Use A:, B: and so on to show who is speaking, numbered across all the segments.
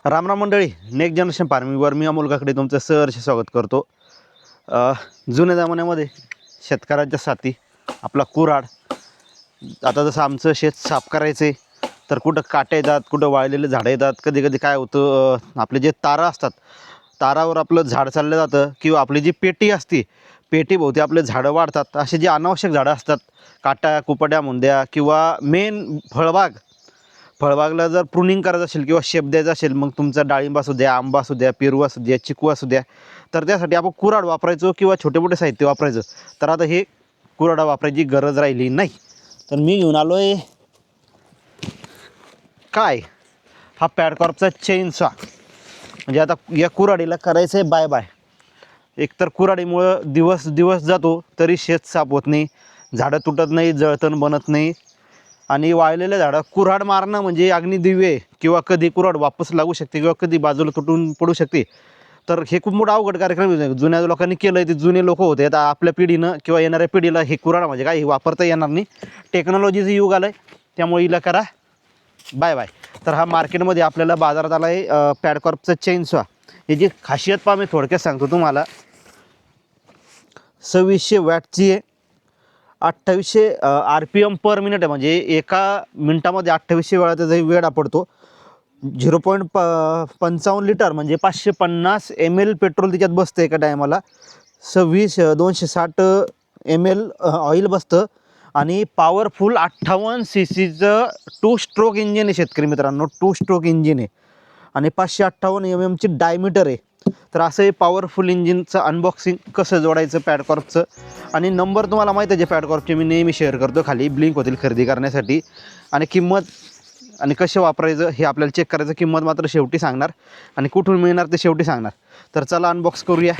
A: रामराम मंडळी, next generation फार्मिंगवर मी अमोल काकडे तुमचं सहर्ष स्वागत करतो. जुन्या जमान्यामध्ये शेतकऱ्यांच्या साथी आपला कुऱ्हाड. आता जसं आमचं शेत साफ करायचं आहे तर कुठं काटे येतात, कुठं वाळलेले झाडं येतात. कधी कधी काय होतं, आपले जे तारा असतात तारावर आपलं झाड चाललं जातं, किंवा आपली जी पेटी असते पेटीभोवती आपले झाडं वाढतात. असे जे अनावश्यक झाडं असतात, काट्या कुपड्या मुंद्या, किंवा मेन फळबागला जर प्रुनिंग करायचं असेल किंवा शेप द्यायचा असेल, मग तुमचा डाळिंब असू द्या, आंबा असू द्या, पेरू असू द्या, चिकू असू द्या, तर त्यासाठी आपण कुऱ्हाड वापरायचो किंवा छोटे मोठे साहित्य वापरायचं. तर आता हे कुऱ्हाड वापरायची गरज राहिली नाही. तर मी घेऊन आलो आहे काय, हा पॅडकॉर्पचा चेनसॉ. म्हणजे आता या कुऱ्हाडीला करायचं आहे बाय बाय. एकतर कुऱ्हाडीमुळं दिवस दिवस जातो तरी शेत साफ होत नाही, झाडं तुटत नाही, जळतण बनत नाही. आणि वाळलेल्या झाडं कुऱ्हाड मारणं म्हणजे अग्निदिव्य, किंवा कधी कुऱ्हाड वापस लागू शकते किंवा कधी बाजूला तुटून पडू शकते. तर हे खूप मोठा अवघड कार्यक्रम आहे. जुन्या लोकांनी केलं आहे, ते जुने लोक होते. आता आपल्या पिढीनं किंवा येणाऱ्या पिढीला हे कुऱ्हाड म्हणजे काय हे वापरता येणार नाही. टेक्नॉलॉजीचं युग आलं आहे, त्यामुळे हिला करा बाय बाय. तर हा मार्केटमध्ये आपल्याला बाजारात आला आहे पॅडकॉर्पचा चेनसॉ. याची खासियत पहा, मी थोडक्यात सांगतो तुम्हाला. 2600 वॅटची आहे, 2800 RPM पर मिनिट आहे. म्हणजे एका मिनटामध्ये 2800 वेळा त्याचा वेळ पडतो. 0.55 लिटर म्हणजे 550 ml पेट्रोल त्याच्यात बसतं एका टायमाला. 260 ml ऑइल बसतं. आणि पॉवरफुल 58 CCचं 2 स्ट्रोक इंजिन आहे शेतकरी मित्रांनो, 2 स्ट्रोक इंजिन आहे. आणि 558 mmची डायमीटर आहे. तर असं हे पॉवरफुल इंजिनचं अनबॉक्सिंग कसं जोडायचं पॅडकॉर्पचं. आणि नंबर तुम्हाला माहीत आहे, जे पॅडकॉर्पचे मी नेहमी शेअर करतो खाली, ब्लिंक होतील खरेदी करण्यासाठी. आणि किंमत आणि कसे वापरायचं हे आपल्याला चेक करायचं. किंमत मात्र शेवटी सांगणार, आणि कुठून मिळणार ते शेवटी सांगणार. तर चला अनबॉक्स करूया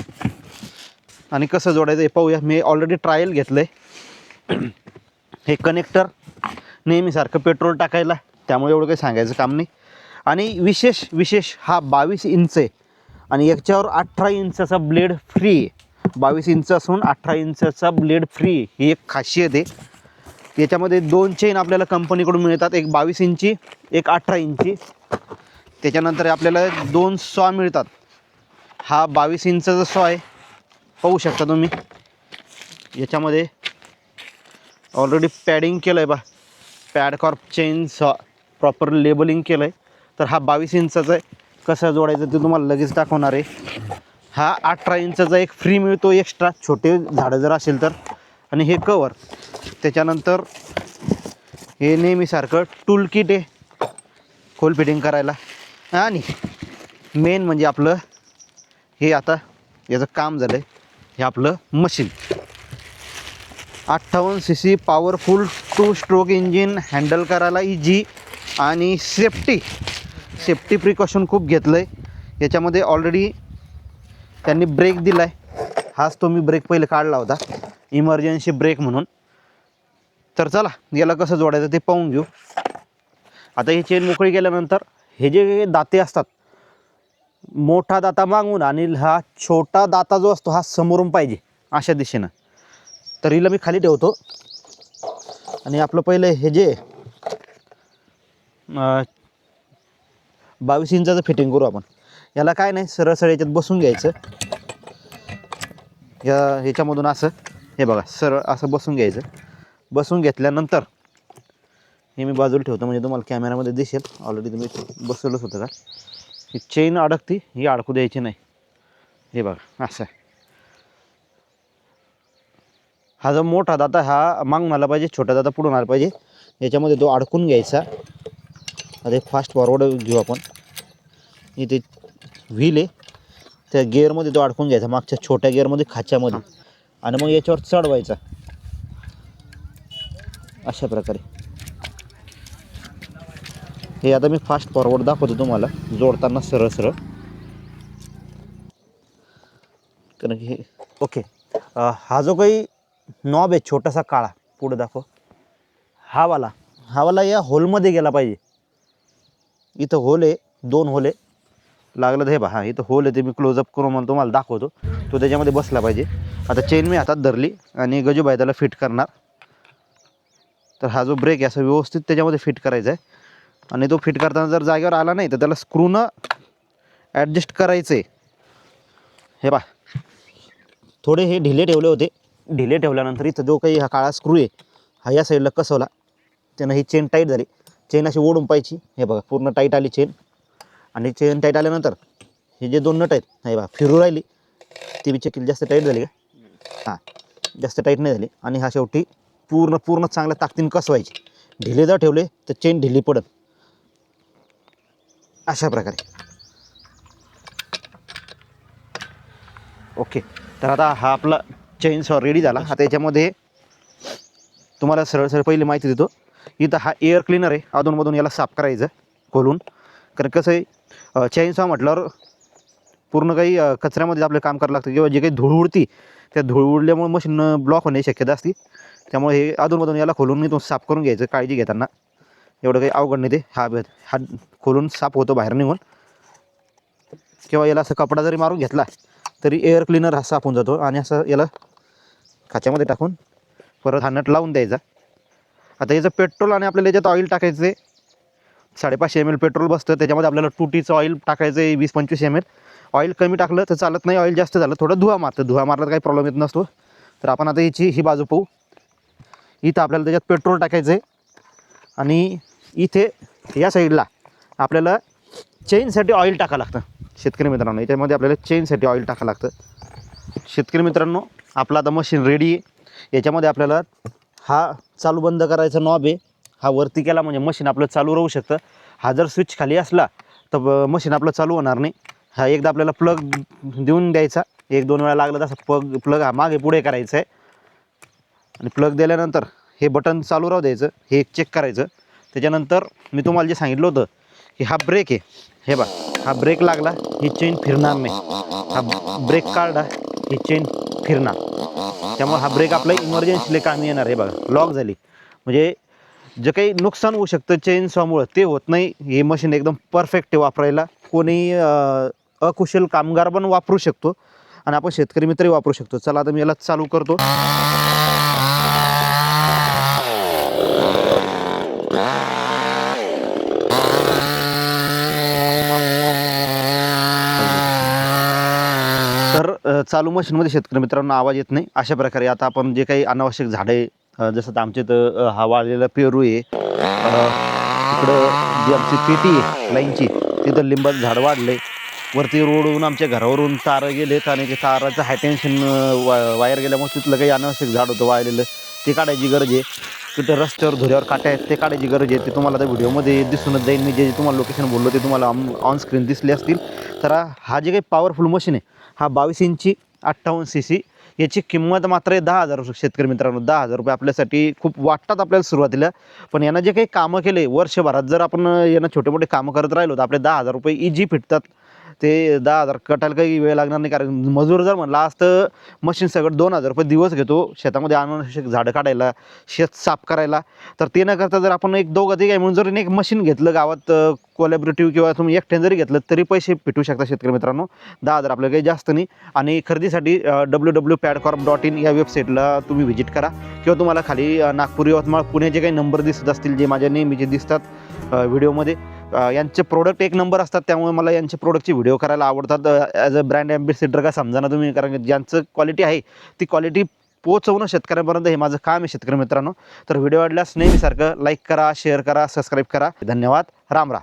A: आणि कसं जोडायचं हे पाहूया. मी ऑलरेडी ट्रायल घेतलं आहे. हे कनेक्टर नेहमीसारखं पेट्रोल टाकायला, त्यामुळे एवढं काही सांगायचं काम नाही. आणि विशेष हा 22 इंच आहे, आणि याच्यावर 18 इंचाचा ब्लेड फ्री आहे. 22 इंच असून 18 इंचाचा ब्लेड फ्री, ही एक खासियत आहे. याच्यामध्ये 2 चेन आपल्याला कंपनीकडून मिळतात, एक 22 इंची, एक 18 इंची. त्याच्यानंतर आपल्याला 2 सॉ मिळतात. हा 22 इंचाचा सॉ आहे, पाहू शकता तुम्ही. याच्यामध्ये ऑलरेडी पॅडिंग केलं आहे बा, पॅडकॉर्प चेनसॉ प्रॉपर लेबलिंग केलं आहे. तर हा 22 इंचाचा आहे. कसं जोडायचं ते तुम्हाला लगेच दाखवणार आहे. हा 18 इंचाचा एक फ्री मिळतो एक्स्ट्रा, छोटे झाडं जर असेल तर. आणि हे कवर. त्याच्यानंतर हे नेहमीसारखं टूल किट आहे खोल फिटिंग करायला. आणि मेन म्हणजे आपलं हे, आता याचं काम झालं आहे, हे आपलं machine. 58 CC powerful 2 stroke engine, handle करायला इजी. आणि सेफ्टी प्रिकॉशन खूप घेतलं आहे याच्यामध्ये. ऑलरेडी त्यांनी ब्रेक दिला आहे, हाच तो मी ब्रेक पहिले काढला होता, इमर्जन्सी ब्रेक म्हणून. तर चला याला कसं जोडायचं ते पाहून घेऊ. आता ही चेन मोकळी केल्यानंतर हे जे दाते असतात, मोठा दाता मागून आणि हा छोटा दाता जो असतो हा समोरून पाहिजे अशा दिशेनं. तर हिला मी खाली ठेवतो. आणि आपलं पहिलं हे जे 22 इंचाचं फिटिंग करू आपण. याला काय नाही, सरळ याच्यात बसून घ्यायचं. ह्याच्यामधून असं, हे बघा, सरळ असं बसून घ्यायचं. बसून घेतल्यानंतर हे मी बाजूला ठेवतो म्हणजे तुम्हाला कॅमेरामध्ये दिसेल. ऑलरेडी तुम्ही बसवलंच होतं का. ही चेन अडकती, ही अडकू द्यायची नाही. हे बघा असं. हा जो मोठा दाता हा मागून आला पाहिजे, छोटा दाता पुढून आला पाहिजे. याच्यामध्ये तो अडकून घ्यायचा. आता एक फास्ट फॉरवर्ड घेऊ आपण. इथे व्हील आहे, त्या गिअरमध्ये तो अडकून घ्यायचा, मागच्या छोट्या गिअरमध्ये, खाच्यामध्ये. आणि मग याच्यावर चढवायचा अशा प्रकारे. हे आता मी फास्ट फॉरवर्ड दाखवतो तुम्हाला जोडताना सरळ. कारण की हे ओके. हा जो काही नॉब आहे छोटासा काळा, पुढे दाखव, हा वाला या होलमध्ये गेला पाहिजे. इथं होल आहे, 2 होल आहे. लागलं तर हे पहा, इथं होल आहे, ते मी क्लोजअप करून मला तुम्हाला दाखवतो. तो त्याच्यामध्ये बसला पाहिजे. आता चेन मी हातात धरली आणि गजूबाई त्याला फिट करणार. तर हा जो ब्रेक आहे असा व्यवस्थित त्याच्यामध्ये फिट करायचा आहे. आणि तो फिट करताना जर जागेवर आला नाही तर त्याला स्क्रूनं ॲडजस्ट करायचं आहे. हे पहा, थोडे हे ढिले ठेवले होते. ढिले ठेवल्यानंतर इथं जो काही हा काळा स्क्रू आहे हा या साईडला कसवला, त्यानं ही चेन टाईट झाली. चेन अशी ओढून पाहिजे. हे बघा पूर्ण टाईट आली चेन. आणि चेन टाईट आल्यानंतर हे जे 2 नट आहेत हे बघा फिरू राहिली, ती बी चेक जास्त टाईट झाली का? हां, जास्त टाईट नाही झाली. आणि हा शेवटी पूर्ण चांगल्या ताकदीने कसवायची. ढिले जर ठेवले तर चेन ढिली पडत. अशा प्रकारे. ओके, तर आता हा आपला चेनसॉ रेडी झाला. आता याच्यामध्ये तुम्हाला सरळ पहिली माहिती देतो. इथं हा एअर क्लीनर आहे, अधूनमधून याला साफ करायचं खोलून. कारण कसं आहे, चेनसॉ म्हटल्यावर पूर्ण काही कचऱ्यामध्ये आपलं काम करावं लागतं किंवा जे काही धूळ उडती त्या धूळ उडल्यामुळे मशीन ब्लॉक होण्याची शक्यता असते. त्यामुळे हे अधूनमधून याला खोलून इथून साफ करून घ्यायचं काळजी घेताना. एवढं काही अवघड नाही ते. हा खोलून साफ होतो बाहेर निघून. किंवा याला असं कपडा जरी मारून घेतला तरी एअर क्लीनर हा साफ होऊन जातो. आणि असं याला खाच्यामध्ये टाकून परत हा नट लावून द्यायचा. आता याचं पेट्रोल आणि आपल्याला याच्यात ऑइल टाकायचं आहे. 550 ml पेट्रोल बसतं. त्याच्यामध्ये आपल्याला 2Tचं ऑइल टाकायचं आहे 20-25 ml. ऑइल कमी टाकलं तर चालत नाही, ऑइल जास्त झालं थोडं धुवा मारतं. धुवा मारला तर काही प्रॉब्लेम येत नसतो. तर आपण आता ही बाजू पाहू. इथं आपल्याला त्याच्यात पेट्रोल टाकायचं आहे. आणि इथे या साईडला आपल्याला चेनसाठी ऑइल टाकावं लागतं. शेतकरी मित्रांनो, याच्यामध्ये आपल्याला चेनसाठी ऑइल टाकावं लागतं. शेतकरी मित्रांनो, आपलं आता मशीन रेडी आहे. याच्यामध्ये आपल्याला हा चालू बंद करायचा नॉब आहे. हा वरती केला म्हणजे मशीन आपलं चालू राहू शकतं. हा जर स्विच खाली असला तर मशीन आपलं चालू होणार नाही. हा एकदा आपल्याला प्लग देऊन द्यायचा. 1-2 वेळा लागला तसा प्लग हा मागे पुढे करायचं आहे. आणि प्लग दिल्यानंतर हे बटन चालू राहू द्यायचं. हे एक चेक करायचं. त्याच्यानंतर मी तुम्हाला जे सांगितलं होतं की हा ब्रेक आहे, हे बघा हा ब्रेक लागला ही चेन फिरणार नाही. हा ब्रेक काढला ही चेन फिरणार. त्यामुळे हा ब्रेक आपला इमर्जन्सीला कामी येणार. हे बघा लॉक झाली म्हणजे जे काही नुकसान होऊ शकतं चेनसॉमुळं ते होत नाही. हे मशीन एकदम परफेक्ट आहे वापरायला. कोणी अकुशल कामगार पण वापरू शकतो आणि आपण शेतकरी मित्रही वापरू शकतो. चला आता मी याला चालू करतो. तर चालू मशीनमध्ये शेतकरी मित्रांनो आवाज येत नाही. अशा प्रकारे आता आपण जे काही अनावश्यक झाडे, जसं तर आमच्या इथं हा वाळलेला पेरू आहे, तिकडं जी आमची पेटी आहे लाईनची तिथं लिंबाचं झाड वाढलं आहे. वरती रोडवरून आमच्या घरावरून तारं गेलेत आणि ते ताराचं हाय टेन्शन वायर गेल्यामुळे तिथलं काही अनावश्यक झाड होतं वाळलेलं, ते काढायची गरज आहे. तिथं रस्त्यावर धुऱ्यावर काट्या आहेत ते काढायची गरज आहे. ते तुम्हाला त्या व्हिडिओमध्ये दिसूनच जाईल. मी जे तुम्हाला लोकेशन बोललो ते तुम्हाला ऑन स्क्रीन दिसले असतील. तर हा जे काही पॉवरफुल मशीन आहे हा 22 इंची 58 cc. याची किंमत मात्र आहे 10,000 रुपये. शेतकरी मित्रांनो 10,000 रुपये आपल्यासाठी खूप वाटतात आपल्याला सुरुवातीला. पण यानं जे काही कामं केले वर्षभरात जर आपण यानं छोटे मोठे कामं करत राहिलो तर आपले 10,000 रुपये इजी फिटतात. ते 10,000 कटायला काही वेळ लागणार नाही. कारण मजूर जर म्हणला असतं मशीन सगळं 2,000 रुपये दिवस घेतो शेतामध्ये अनावश्यक झाडं काढायला, शेत साफ करायला. तर ते न करता जर आपण एक दोघं तिघं म्हणून जर एक मशीन घेतलं गावात कोलॅबरेटिव्ह किंवा तुम्ही एकट्याने जरी घेतलं तरी पैसे भेटू शकता शेतकरी मित्रांनो. 10,000 आपल्याला काही जास्त नाही. आणि खरेदीसाठी www.padcorp.in या वेबसाईटला तुम्ही व्हिजिट करा. किंवा तुम्हाला खाली नागपूर, यवतमाळ, पुण्याचे काही नंबर दिसत असतील जे माझ्या नेहमीचे दिसतात व्हिडिओमध्ये, यांचे प्रोडक्ट एक नंबर असतात. त्यामुळे मला यांचे प्रोडक्टचे व्हिडिओ करायला आवडतात. ॲज अ ब्रँड ॲम्बेसिडर का समजा ना तुम्ही. कारण ज्यांचं क्वालिटी आहे ती क्वालिटी पोहोचवणं शेतकऱ्यांपर्यंत हे माझं काम आहे शेतकरी मित्रांनो. तर व्हिडिओ आवडल्यास नेहमीसारखं लाईक करा, शेअर करा, सबस्क्राईब करा. धन्यवाद. राम राम.